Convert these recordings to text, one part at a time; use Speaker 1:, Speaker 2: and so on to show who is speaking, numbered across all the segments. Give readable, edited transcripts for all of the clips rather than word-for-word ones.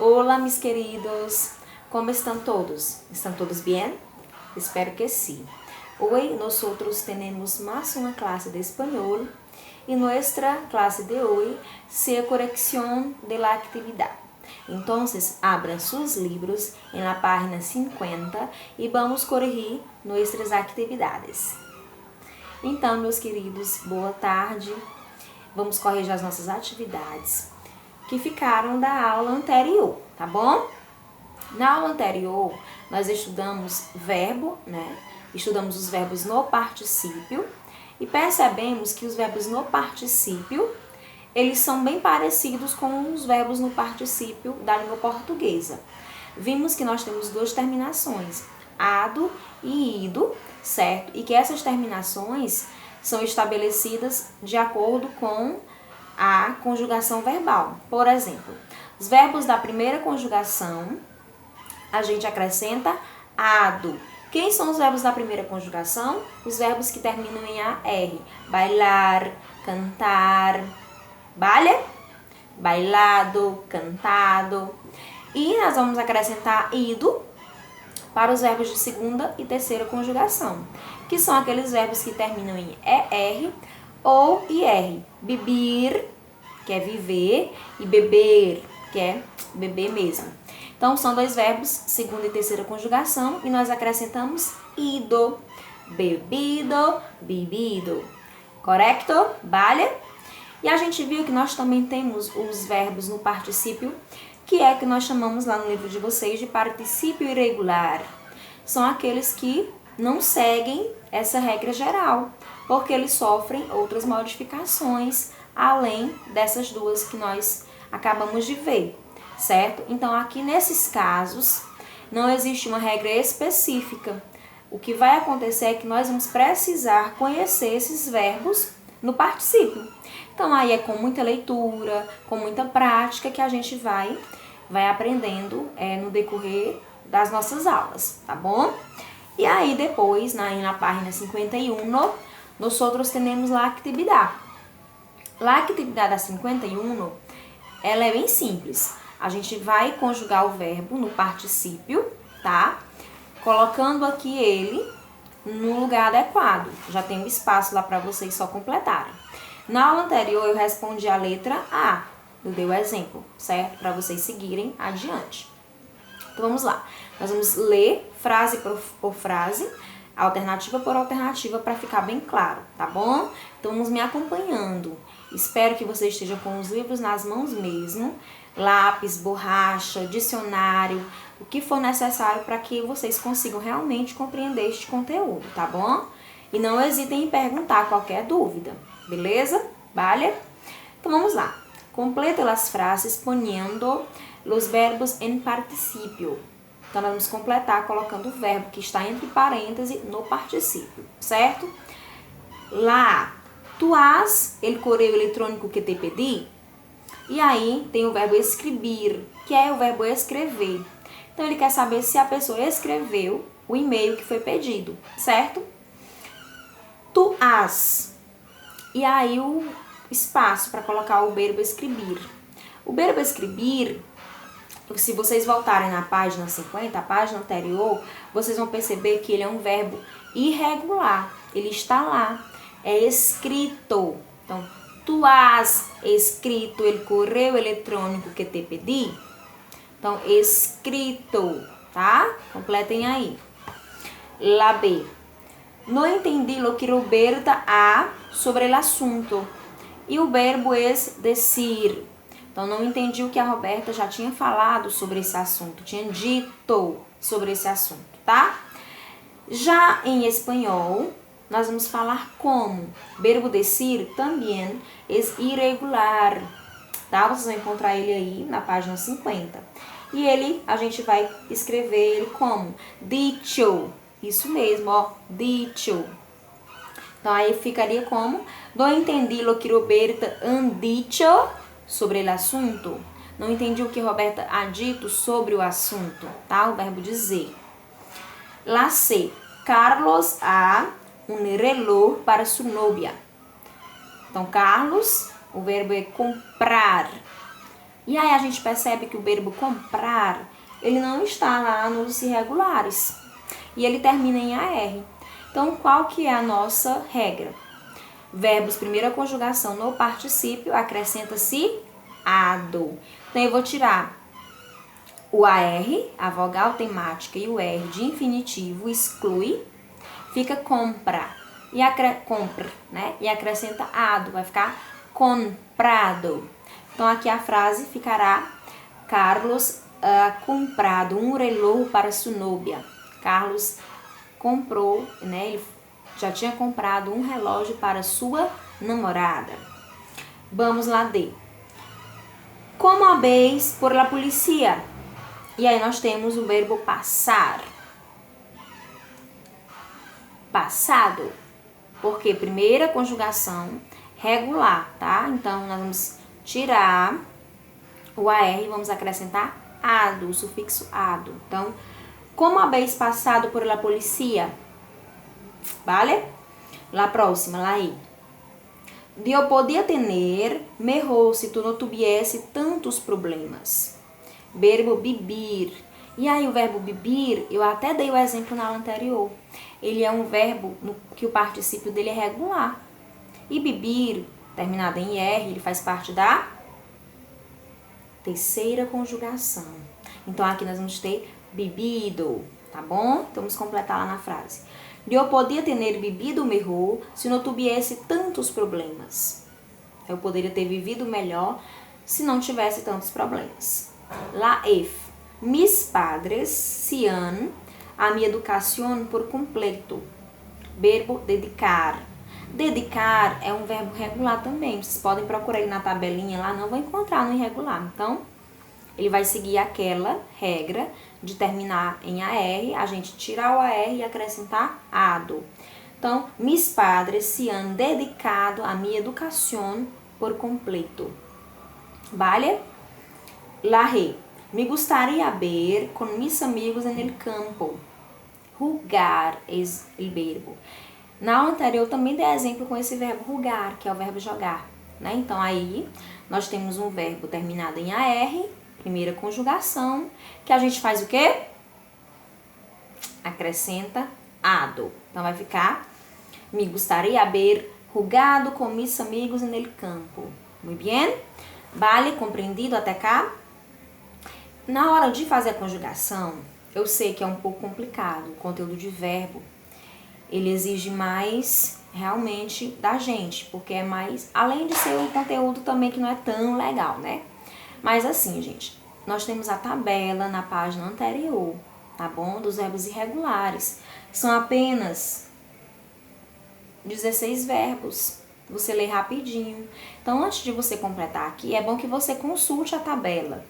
Speaker 1: Hola, mis queridos. ¿Cómo están todos? ¿Están todos bien? Espero que sí. Hoy nosotros tenemos más una clase de español y nuestra clase de hoy será corrección de la actividad. Entonces, abran sus libros en la página 50 e vamos corrigir nossas atividades. Então, meus queridos, boa tarde. Vamos corrigir as nossas atividades que ficaram da aula anterior, tá bom? Na aula anterior, nós estudamos verbo, né? Estudamos os verbos no particípio e percebemos que os verbos no particípio, eles são bem parecidos com os verbos no particípio da língua portuguesa. Vimos que nós temos duas terminações, ado e ido, certo? E que essas terminações são estabelecidas de acordo com a conjugação verbal. Por exemplo, os verbos da primeira conjugação, a gente acrescenta ado. Quem são os verbos da primeira conjugação? Os verbos que terminam em AR. Bailar, cantar, baile, bailado, cantado. E nós vamos acrescentar ido para os verbos de segunda e terceira conjugação, que são aqueles verbos que terminam em ER ou IR. Beber, que é viver, e beber, que é beber mesmo. Então, são dois verbos, segunda e terceira conjugação, e nós acrescentamos ido, bebido, bebido. Correto? Vale? E a gente viu que nós também temos os verbos no particípio, que é que nós chamamos lá no livro de vocês de particípio irregular. São aqueles que não seguem essa regra geral, porque eles sofrem outras modificações, além dessas duas que nós acabamos de ver, certo? Então, aqui nesses casos, não existe uma regra específica. O que vai acontecer é que nós vamos precisar conhecer esses verbos no particípio. Então, aí é com muita leitura, com muita prática que a gente vai aprendendo no decorrer das nossas aulas, tá bom? E aí, depois, na página 51, nós temos a atividade. A atividade 51, ela é bem simples. A gente vai conjugar o verbo no particípio, tá? Colocando aqui ele no lugar adequado. Já tem um espaço lá para vocês só completarem. Na aula anterior, eu respondi a letra A. Eu dei o exemplo, certo? Para vocês seguirem adiante. Então, vamos lá. Nós vamos ler frase por frase, alternativa por alternativa, para ficar bem claro, tá bom? Então, vamos me acompanhando. Espero que você esteja com os livros nas mãos mesmo, lápis, borracha, dicionário, o que for necessário para que vocês consigam realmente compreender este conteúdo, tá bom? E não hesitem em perguntar qualquer dúvida, beleza? Vale? Então, vamos lá. Completa as frases poniendo os verbos em particípio. Então, nós vamos completar colocando o verbo que está entre parênteses no particípio, certo? Lá, tu has el correio eletrônico que te pedi? E aí, tem o verbo escrever, que é o verbo escrever. Então, ele quer saber se a pessoa escreveu o e-mail que foi pedido, certo? Tu has. E aí, o espaço para colocar o verbo escrever. O verbo escrever, se vocês voltarem na página 50, a página anterior, vocês vão perceber que ele é um verbo irregular. Ele está lá, é escrito. Então, tu has escrito el correio eletrônico que te pedi? Então, escrito, tá? Completem aí. La B. No entendi lo que Roberta ha sobre el assunto. E o verbo é decir. Então, não entendi o que a Roberta já tinha falado sobre esse assunto. Tinha dito sobre esse assunto, tá? Já em espanhol, nós vamos falar como. Verbo decir também é irregular, tá? Vocês vão encontrar ele aí na página 50. E ele, a gente vai escrever ele como dicho. Isso mesmo, ó, dicho. Então, aí ficaria como não entendi lo que Roberta han dicho sobre o assunto. Não entendi o que Roberta ha dito sobre o assunto, tá? O verbo dizer. La C. Carlos ha un reloj para su novia. Então, Carlos, o verbo é comprar E aí a gente percebe que o verbo comprar, ele não está lá nos irregulares. E ele termina em AR. Então, qual que é a nossa regra? Verbos, primeira conjugação no particípio, acrescenta-se ado. Então, eu vou tirar o AR, a vogal temática, e o R de infinitivo, exclui, fica compra. Compra, né? E acrescenta ado, vai ficar comprado. Então, aqui a frase ficará: Carlos comprado um relógio para sua novia. Carlos comprou, né? Ele já tinha comprado um relógio para sua namorada. Vamos lá, D. Como habéis por la policía? E aí nós temos o verbo passar. Passado. Porque primeira conjugação regular, tá? Então, nós vamos tirar o AR e vamos acrescentar ado, o sufixo ado. Então, como habéis passado por la policía? Vale? La próxima, lá aí. Eu podia ter mejor se tu não tivesse tantos problemas. Verbo bibir. E aí o verbo bibir, eu até dei o exemplo na aula anterior. Ele é um verbo que o particípio dele é regular. E bibir, terminado em R, ele faz parte da terceira conjugação. Então aqui nós vamos ter bebido, tá bom? Então vamos completar lá na frase. Eu podia ter bebido melhor se não tivesse tantos problemas. Eu poderia ter vivido melhor se não tivesse tantos problemas. La F. Mis padres se han a mi educación por completo. Verbo dedicar. Dedicar é um verbo regular também. Vocês podem procurar ele na tabelinha lá, não vão encontrar no irregular. Então, ele vai seguir aquela regra de terminar em AR, a gente tirar o AR e acrescentar ado. Então, mis padres se han dedicado a mi educación por completo. Vale? La Re. Me gustaría ver con mis amigos en el campo. Jugar es el verbo. Na aula anterior eu também dei exemplo com esse verbo rugar, que é o verbo jogar, né? Então aí nós temos um verbo terminado em AR, primeira conjugação, que a gente faz o quê? Acrescenta ado. Então vai ficar: me gustaría ver jugado com mis amigos en el campo. Muito bem? Vale? Compreendido até cá? Na hora de fazer a conjugação, eu sei que é um pouco complicado, o conteúdo de verbo. Ele exige mais realmente da gente, porque é mais, além de ser um conteúdo também que não é tão legal, né? Mas assim, gente, nós temos a tabela na página anterior, tá bom? Dos verbos irregulares. São apenas 16 verbos. Você lê rapidinho. Então, antes de você completar aqui, é bom que você consulte a tabela.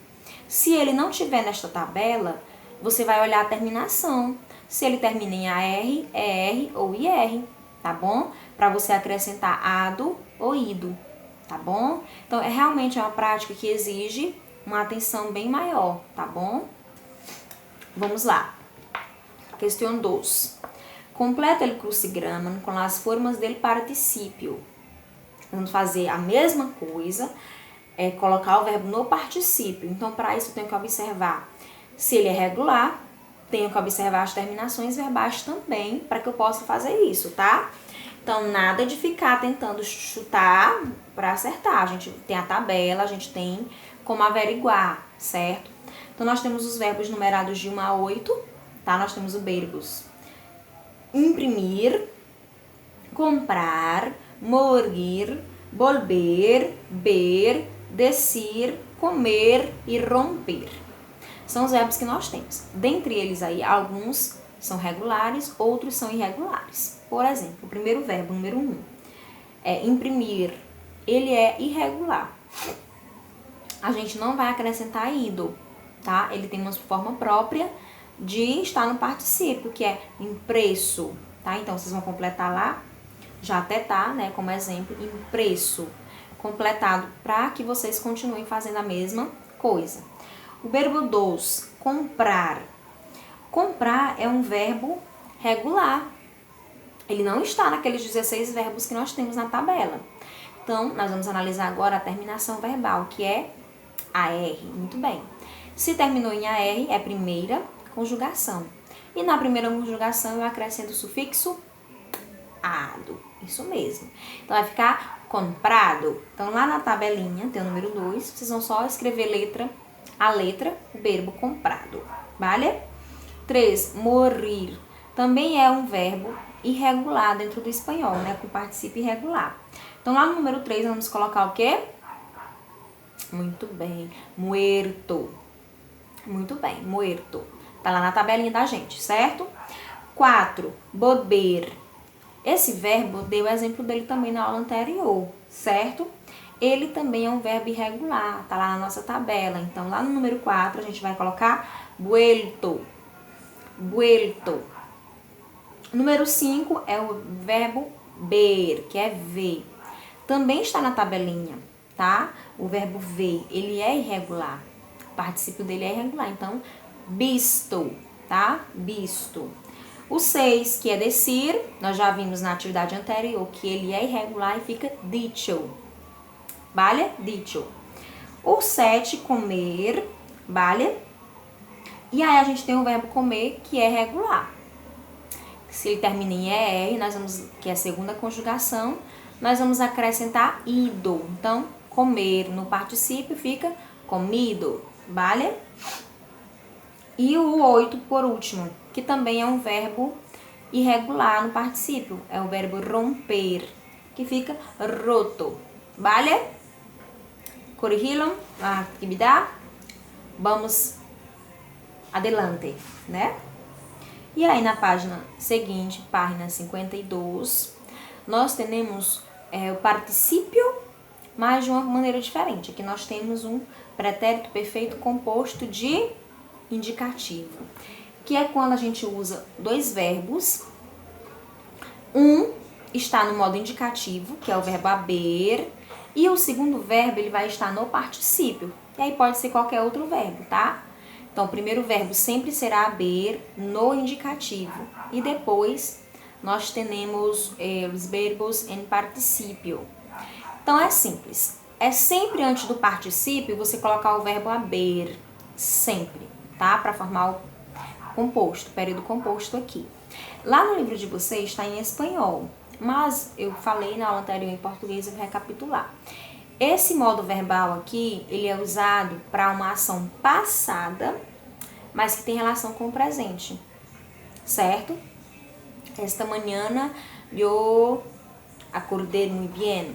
Speaker 1: Se ele não tiver nesta tabela, você vai olhar a terminação. Se ele termina em AR, ER ou IR, tá bom? Para você acrescentar ado ou ido, tá bom? Então, realmente uma prática que exige uma atenção bem maior, tá bom? Vamos lá. Questão 2. Completa o crucigrama com as formas del particípio. Vamos fazer a mesma coisa, colocar o verbo no particípio. Então, para isso, eu tenho que observar se ele é regular, tenho que observar as terminações verbais também, para que eu possa fazer isso, tá? Então, nada de ficar tentando chutar para acertar. A gente tem a tabela, a gente tem como averiguar, certo? Então, nós temos os verbos numerados de 1 a 8, tá? Nós temos os verbos imprimir, comprar, morir, volver, ver, decir, comer e romper. São os verbos que nós temos. Dentre eles aí, alguns são regulares, outros são irregulares. Por exemplo, o primeiro verbo, número 1, é imprimir. Ele é irregular. A gente não vai acrescentar ido, tá? Ele tem uma forma própria de estar no particípio, que é impresso, tá? Então, vocês vão completar lá, já até tá, né, como exemplo, impresso, completado, para que vocês continuem fazendo a mesma coisa. O verbo 2, comprar. Comprar é um verbo regular. Ele não está naqueles 16 verbos que nós temos na tabela. Então, nós vamos analisar agora a terminação verbal, que é AR, muito bem. Se terminou em AR, é primeira conjugação. E na primeira conjugação eu acrescento o sufixo ado, isso mesmo. Então vai ficar comprado. Então lá na tabelinha tem o número 2, vocês vão só escrever a letra, o verbo comprado, vale? 3, morir. Também é um verbo irregular dentro do espanhol, né? Com particípio irregular. Então lá no número 3 vamos colocar o quê? Muito bem, muerto. Muito bem, muerto. Tá lá na tabelinha da gente, certo? 4, beber. Esse verbo, dei o exemplo dele também na aula anterior, certo? Ele também é um verbo irregular, tá lá na nossa tabela. Então, lá no número 4, a gente vai colocar vuelto. Vuelto. Número 5 é o verbo ver, que é ver. Também está na tabelinha, tá? O verbo ver, ele é irregular. O particípio dele é irregular. Então, visto, tá? Visto. O 6, que é decir, nós já vimos na atividade anterior que ele é irregular e fica dicho. Vale? Dicho. O 7, comer, vale? E aí a gente tem o verbo comer, que é regular. Se ele termina em ER, que é a segunda conjugação, nós vamos acrescentar ido. Então, comer no particípio fica comido, vale? E o 8, por último, que também é um verbo irregular no particípio. É o verbo romper, que fica roto. ¿Vale? ¿Corrigieron la actividad? Vamos adelante, né? E aí, na página seguinte, página 52, nós temos o particípio, mas de uma maneira diferente. Aqui nós temos um pretérito perfeito composto de indicativo, que é quando a gente usa dois verbos. Um está no modo indicativo, que é o verbo haber, e o segundo verbo ele vai estar no particípio. E aí pode ser qualquer outro verbo, tá? Então, o primeiro verbo sempre será haber no indicativo. E depois nós temos os verbos em particípio. Então, é simples. É sempre antes do particípio você colocar o verbo haber. Sempre, tá? Para formar o composto, período composto aqui. Lá no livro de vocês está em espanhol, mas eu falei na aula anterior em português e vou recapitular. Esse modo verbal aqui, ele é usado para uma ação passada, mas que tem relação com o presente, certo? Esta manhã eu acordei muito bem.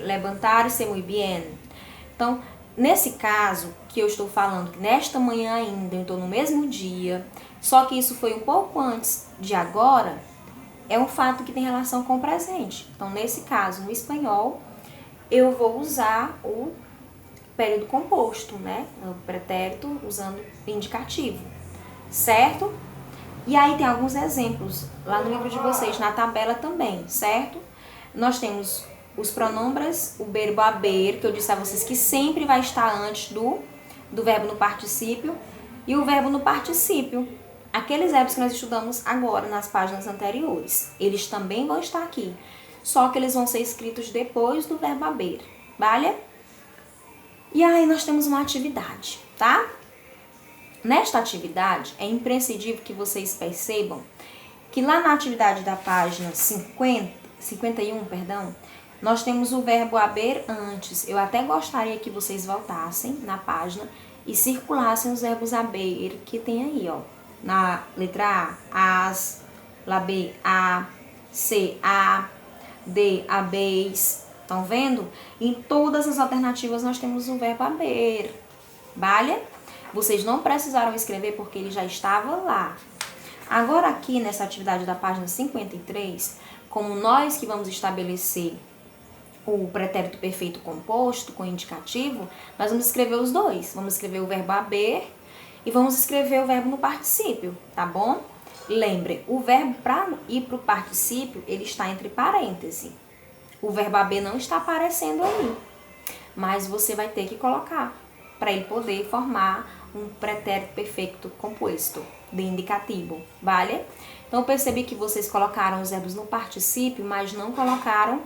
Speaker 1: Levantar-se muito bem. Então, nesse caso que eu estou falando, que nesta manhã ainda, eu estou no mesmo dia, só que isso foi um pouco antes de agora, é um fato que tem relação com o presente. Então, nesse caso, no espanhol, eu vou usar o período composto, né? O pretérito usando indicativo, certo? E aí tem alguns exemplos lá no livro de vocês, na tabela também, certo? Nós temos os pronombres, o verbo haber, que eu disse a vocês que sempre vai estar antes do verbo no particípio, e o verbo no particípio. Aqueles verbos que nós estudamos agora nas páginas anteriores, eles também vão estar aqui, só que eles vão ser escritos depois do verbo haber, vale? E aí nós temos uma atividade, tá? Nesta atividade, é imprescindível que vocês percebam que lá na atividade da página 51, nós temos o verbo haber antes. Eu até gostaria que vocês voltassem na página e circulassem os verbos haber que tem aí, ó. Na letra A, as, lá B, a, C, a, D, habeis. Estão vendo? Em todas as alternativas nós temos o verbo haber, vale? Vocês não precisaram escrever porque ele já estava lá. Agora aqui nessa atividade da página 53, como nós que vamos estabelecer o pretérito perfeito composto com indicativo, nós vamos escrever os dois. Vamos escrever o verbo haber e vamos escrever o verbo no particípio, tá bom? Lembre, o verbo para ir para o particípio, ele está entre parênteses. O verbo haber não está aparecendo aí, mas você vai ter que colocar para ele poder formar um pretérito perfeito composto de indicativo, vale? Então, eu percebi que vocês colocaram os verbos no particípio, mas não colocaram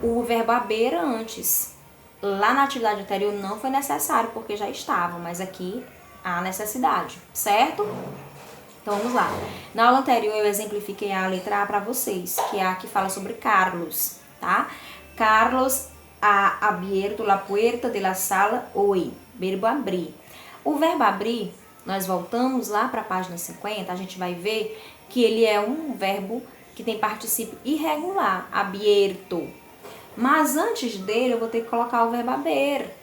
Speaker 1: o verbo haber antes. Lá na atividade anterior não foi necessário, porque já estava, mas aqui há necessidade, certo? Então vamos lá. Na aula anterior eu exemplifiquei a letra A para vocês, que é a que fala sobre Carlos, tá? Carlos ha abierto la puerta de la sala hoy. Verbo abrir. O verbo abrir, nós voltamos lá para a página 50, a gente vai ver que ele é um verbo que tem particípio irregular, abierto. Mas antes dele eu vou ter que colocar o verbo haber.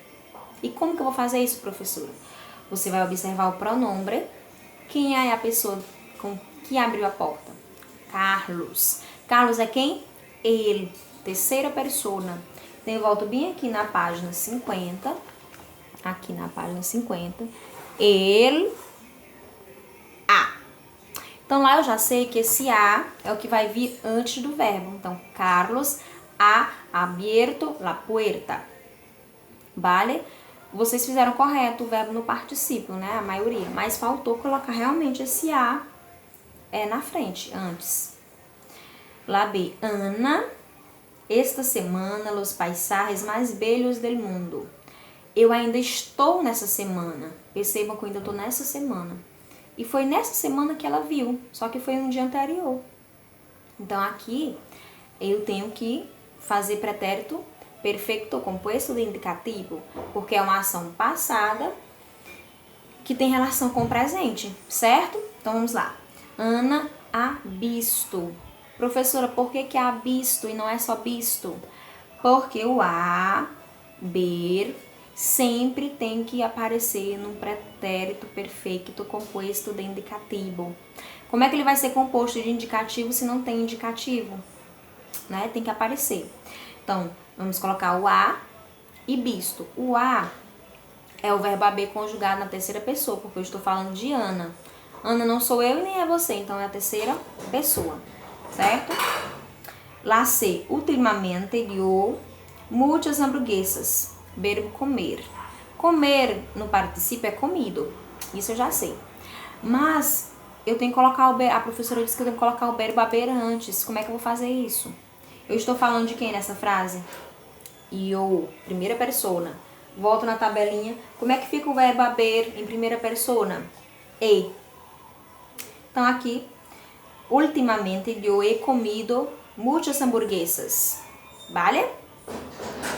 Speaker 1: E como que eu vou fazer isso, professora? Você vai observar o pronombre. Quem é a pessoa que abriu a porta? Carlos. Carlos é quem? Ele. Terceira persona. Então eu volto bem aqui na página 50. Aqui na página 50. Ele. A. Então lá eu já sei que esse a é o que vai vir antes do verbo. Então, Carlos ha abierto la puerta. Vale? Vocês fizeram correto o verbo no particípio, né? A maioria. Mas faltou colocar realmente esse a na frente, antes. Lá B. Ana, esta semana, los paisajes mais belos del mundo. Eu ainda estou nessa semana. Percebam que eu ainda estou nessa semana. E foi nessa semana que ela viu, só que foi no dia anterior. Então aqui eu tenho que fazer pretérito perfeito composto de indicativo, porque é uma ação passada que tem relação com o presente, certo? Então vamos lá. Ana ha visto. Professora, por que ha visto e não é só visto? Porque o a, ver, sempre tem que aparecer num pretérito perfeito composto de indicativo. Como é que ele vai ser composto de indicativo se não tem indicativo? Né? Tem que aparecer. Então, vamos colocar o a e visto. O a é o verbo haber conjugado na terceira pessoa, porque eu estou falando de Ana. Ana não sou eu e nem é você, então é a terceira pessoa, certo? Lá C, ultimamente yo muitas hamburguesas. Verbo comer. Comer no particípio é comido, isso eu já sei. Mas eu tenho que colocar a professora disse que eu tenho que colocar o verbo haber antes. Como é que eu vou fazer isso? Eu estou falando de quem nessa frase? Eu, primeira persona. Volto na tabelinha. Como é que fica o verbo haber em primeira persona? E. Então aqui, ultimamente eu he comido muitas hamburguesas. Vale?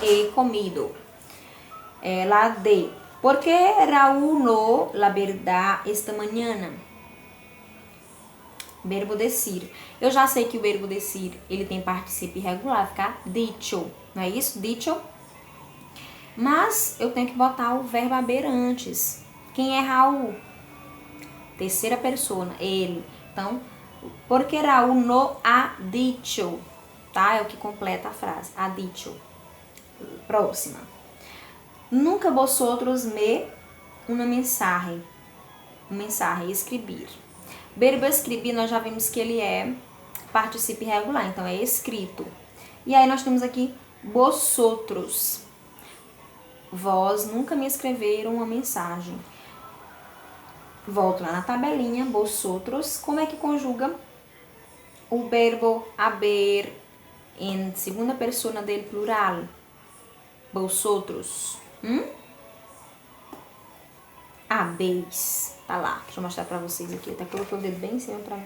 Speaker 1: He comido. La D. ¿Por qué Raúl no la verdad esta mañana? Verbo decir. Eu já sei que o verbo decir, ele tem particípio irregular, ficar dicho. Não é isso? Dicho. Mas eu tenho que botar o verbo haber antes. Quem é Raul? Terceira persona, ele. Então, porque Raúl no ha dicho, tá? É o que completa a frase. Ha dicho. Próxima. Nunca vosotros me uma mensagem. Mensagem, escrever. Verbo escrever, nós já vimos que ele é particípio irregular, então é escrito. E aí nós temos aqui vosotros. Vós nunca me escreveram uma mensagem. Volto lá na tabelinha, vosotros. Como é que conjuga o verbo haber em segunda persona dele plural? Vosotros. Habéis. Tá lá, deixa eu mostrar pra vocês aqui. Eu até coloquei o dedo bem em cima pra...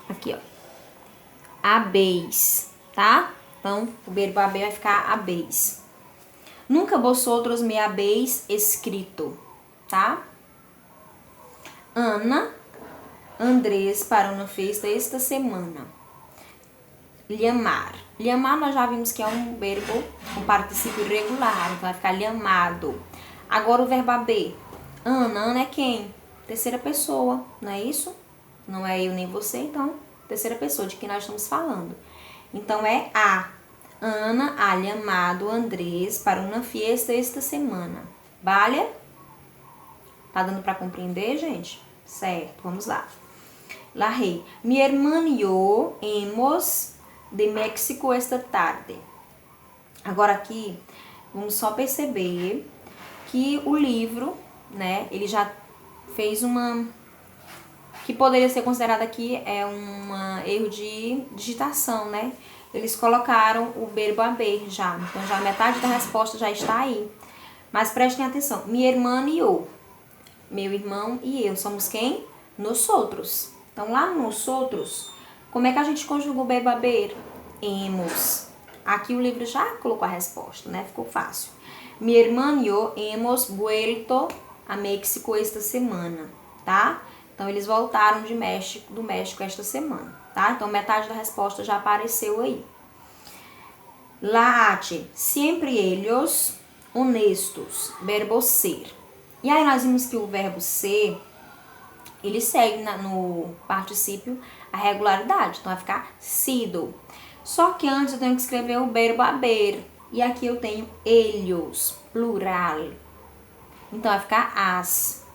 Speaker 1: Aqui, ó. Habéis, tá? Então, o verbo haber vai ficar habéis. Nunca vosotros me habéis escrito, tá? Ana, Andrés para uma festa esta semana. Llamar. Llamar nós já vimos que é um verbo com particípio irregular, então vai ficar llamado. Agora o verbo haber. Ana é quem? Terceira pessoa, não é isso? Não é eu nem você, então, terceira pessoa de quem nós estamos falando. Então é a. Ana ha llamado Andrés para uma fiesta esta semana. Vale? Tá dando para compreender, gente? Certo, vamos lá. La rei. Mi hermano y yo hemos de México esta tarde. Agora aqui, vamos só perceber que o livro, né, ele já fez uma... que poderia ser considerado aqui um erro de digitação, né? eles colocaram o verbo haber já. Então, já metade da resposta já está aí. Mas prestem atenção. Mi hermano e eu. Meu irmão e eu. Somos quem? Nós outros. Então, lá no nós outros, como é que a gente conjuga o verbo haber? Hemos. Aqui o livro já colocou a resposta, né? Ficou fácil. Mi hermano y yo hemos vuelto a México esta semana, tá? Então, eles voltaram do México esta semana, tá? Então, metade da resposta já apareceu aí. La H, sempre ellos honestos, verbo ser. E aí, nós vimos que o verbo ser, ele segue no particípio a regularidade. Então, vai ficar sido. Só que antes eu tenho que escrever o verbo haber. E aqui eu tenho ellos, plural. Então, vai ficar as.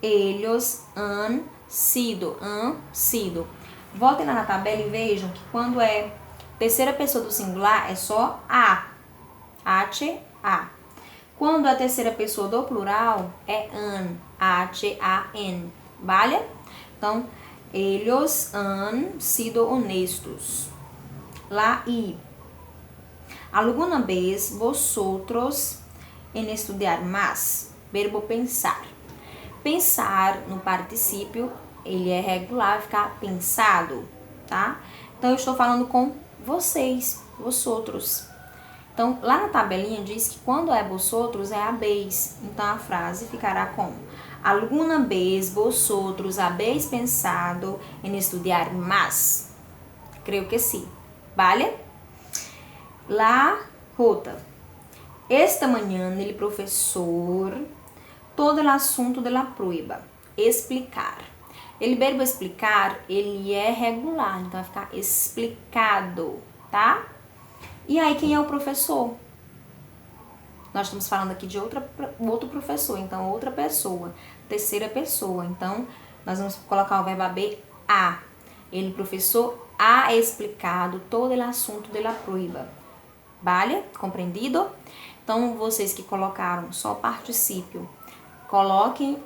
Speaker 1: Ellos han sido. Voltem lá na tabela e vejam que quando é terceira pessoa do singular é só a. H-A. Quando a terceira pessoa do plural é an. H-A-N. Vale? Então, ellos han sido honestos. Lá e. Alguma vez vosotros en estudiar más. Verbo pensar. Pensar no particípio, ele é regular, vai ficar pensado, tá? Então, eu estou falando com vocês, vosotros. Então, lá na tabelinha diz que quando é vosotros é habéis. Então, a frase ficará como: alguma vez vosotros habéis pensado em estudar más? Creio que sim. Vale? La J. Esta manhã, ele professor todo o assunto de la prueba. Explicar. Ele verbo explicar, ele é regular, então vai ficar explicado, tá? E aí, quem é o professor? Nós estamos falando aqui de outro professor, então outra pessoa, terceira pessoa. Então, nós vamos colocar o verbo haber a. Ele, professor, ha explicado todo o assunto de la prueba. Vale? Compreendido? Então, vocês que colocaram só particípio, coloquem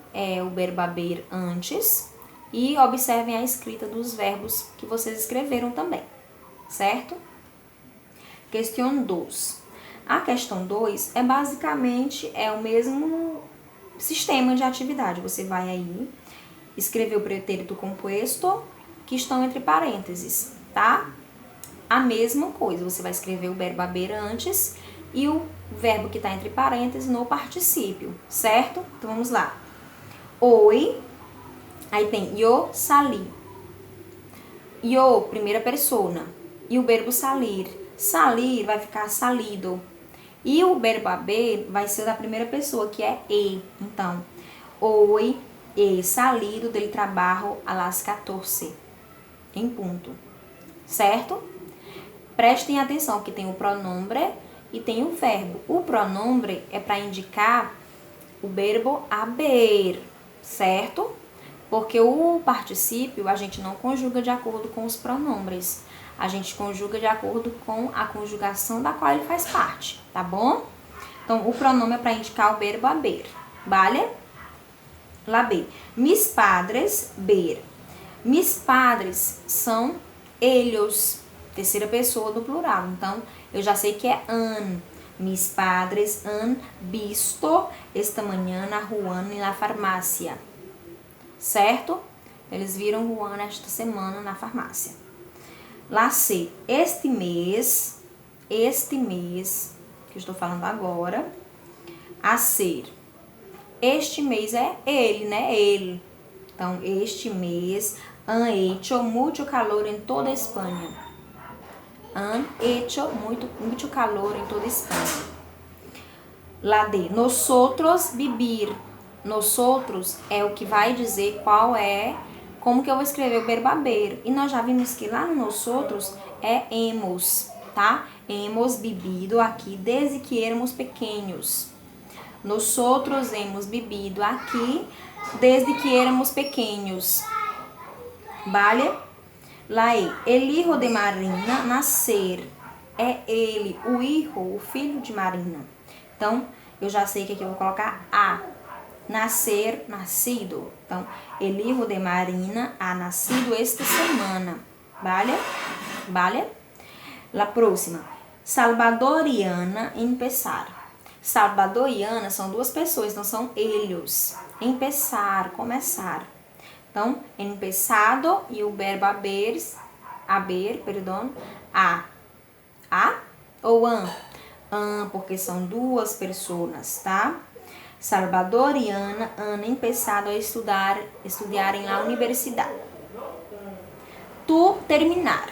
Speaker 1: o verbo haber antes e observem a escrita dos verbos que vocês escreveram também, certo? Questão 2. A questão 2 é basicamente o mesmo sistema de atividade. Você vai aí escrever o pretérito composto que estão entre parênteses, tá? A mesma coisa, você vai escrever o verbo haber antes e o verbo que está entre parênteses no particípio, certo? Então, vamos lá. Hoy, aí tem yo salí. Yo, primeira persona. E o verbo salir. Salir vai ficar salido. E o verbo haber vai ser da primeira pessoa, que é e. Então, hoy he salido del trabajo a las 14. Em ponto. Certo? Prestem atenção que tem o pronombre e tem o verbo. O pronombre é para indicar o verbo haber, certo? Porque o particípio a gente não conjuga de acordo com os pronombres. A gente conjuga de acordo com a conjugação da qual ele faz parte, tá bom? Então, o pronome é para indicar o verbo haber, vale? Lá B. Mis padres, ver. Mis padres são ellos, terceira pessoa do plural. Então, eu já sei que é han. Mis padres han visto esta manhã a Juan na farmácia. Certo? Eles viram Juan esta semana na farmácia. Lá C. Este mês, que eu estou falando agora, a ser. Este mês é ele, né? Ele. Então, este mês, han hecho mucho calor em toda a Espanha. Han hecho muito calor em toda a Espanha. Lá D. Nosotros vivir. Nosotros é o que vai dizer como que eu vou escrever o verbo haber. E nós já vimos que lá no nosotros é hemos, tá? Hemos vivido aqui desde que éramos pequenos. Nosotros hemos vivido aqui desde que éramos pequenos. Vale? Lá E. El hijo de Marina nascer. É ele, o hijo, o filho de Marina. Então, eu já sei que aqui eu vou colocar a. Nascer, nascido. Então, el hijo de Marina ha nascido esta semana. Vale? Vale? La próxima. Salvadoriana, empezar. Salvador e Ana são duas pessoas, não são eles. Empezar, começar. Então, empezado e o verbo haber, a ou an? An, porque são duas pessoas, tá? Salvador e Ana han empezado a estudar em la universidade. Tu terminar.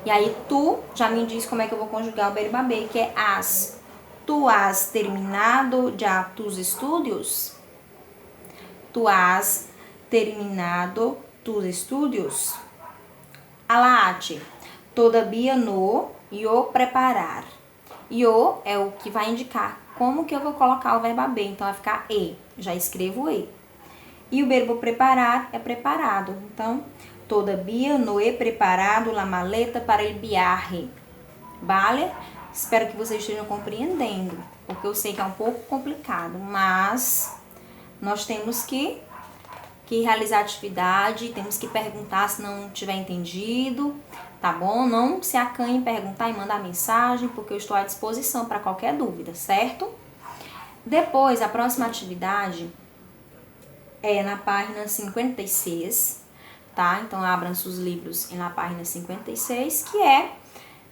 Speaker 1: E aí, tu já me diz como é que eu vou conjugar o verbo haber, que é has. Tu has terminado já tus estudos? Tu has terminado tus estudos? Alaate. Todavia no e o preparar. E o é o que vai indicar como que eu vou colocar o verbo haber. Então, vai ficar e. Já escrevo e. E o verbo preparar é preparado. Então, todavia no he preparado la maleta para el viaje. Vale? Espero que vocês estejam compreendendo, porque eu sei que é um pouco complicado, mas nós temos que realizar a atividade, temos que perguntar se não tiver entendido, tá bom? Não se acanhe em perguntar e mandar mensagem, porque eu estou à disposição para qualquer dúvida, certo? Depois, a próxima atividade é na página 56, tá? Então, abram seus livros na página 56, que é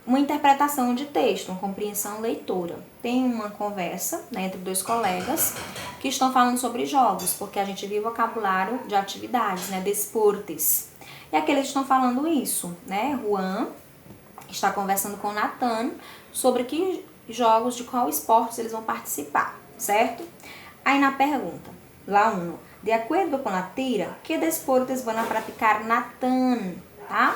Speaker 1: uma interpretação de texto, uma compreensão leitora. Tem uma conversa, né, entre dois colegas que estão falando sobre jogos, porque a gente viu o vocabulário de atividades, né, desportes. E aqui eles estão falando isso, né? Juan está conversando com Nathan sobre que jogos, de qual esportes eles vão participar, certo? Aí na pergunta, lá 1, de acordo com a tira, que desportos vão praticar Nathan, tá?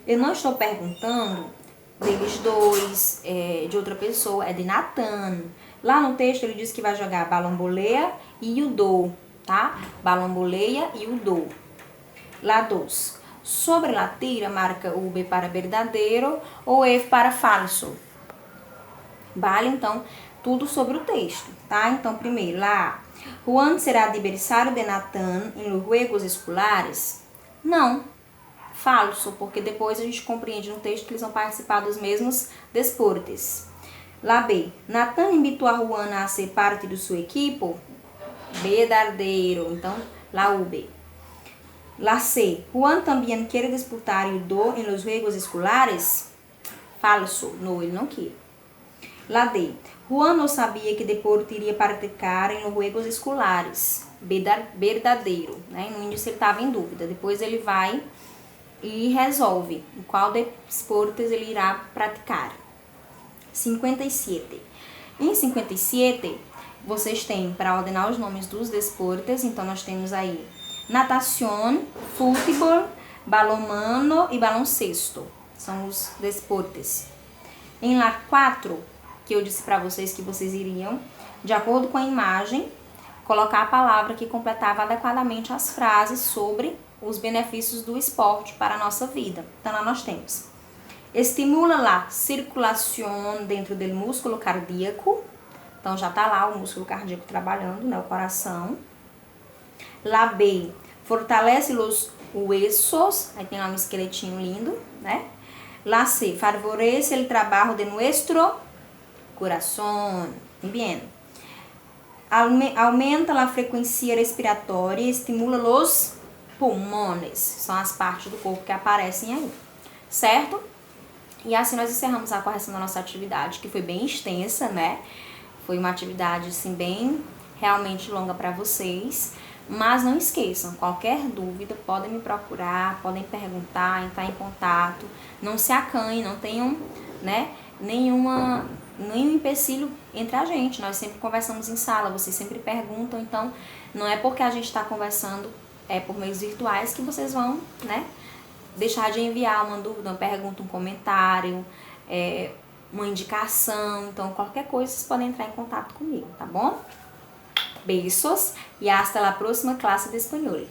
Speaker 1: Eu não estou perguntando deles dois, de outra pessoa, é de Nathan. Lá no texto ele diz que vai jogar balomboleia e judô, tá? Balomboleia e judô. Lá 2. Sobre la tira, marca o B para verdadeiro ou F para falso. Vale, então, tudo sobre o texto, tá? Então, primeiro, lá, Juan será adversário de Nathan em los juegos escolares? Não. Falso, porque depois a gente compreende no texto que eles vão participar dos mesmos desportes. Lá B. Nathan invitou a Juan a ser parte do seu equipo? Verdadeiro. Então, lá o B. Lá C. Juan também quer disputar judô em los juegos escolares? Falso. Não, ele não quer. Lá D. Juan não sabia que deporte iria praticar em los juegos escolares? Verdadeiro. Né? No início ele estava em dúvida. Depois ele vai e resolve em qual desportos ele irá praticar. 57. Em 57, vocês têm para ordenar os nomes dos desportos. Então, nós temos aí natação, futebol, balonmano e baloncesto. São os desportos. Em lá 4, que eu disse para vocês que vocês iriam, de acordo com a imagem, colocar a palavra que completava adequadamente as frases sobre os benefícios do esporte para a nossa vida. Então, lá nós temos: estimula la circulação dentro do músculo cardíaco. Então, já está lá o músculo cardíaco trabalhando, né, o coração. Lá B, fortalece os huesos. Aí tem lá um esqueletinho lindo, né? Lá C, favorece o trabalho de nuestro coração. Bien. Aumenta a frequência respiratória e estimula os pulmões. São as partes do corpo que aparecem aí, certo? E assim nós encerramos a correção da nossa atividade, que foi bem extensa, né? Foi uma atividade, assim, bem realmente longa para vocês. Mas não esqueçam, qualquer dúvida, podem me procurar, podem perguntar, entrar em contato. Não se acanhem, não tenham, né, nenhum empecilho entre a gente. Nós sempre conversamos em sala, vocês sempre perguntam. Então, não é porque a gente está conversando por meios virtuais que vocês vão, né, deixar de enviar uma dúvida, uma pergunta, um comentário, uma indicação. Então, qualquer coisa, vocês podem entrar em contato comigo, tá bom? Beijos e hasta la próxima clase de espanhol.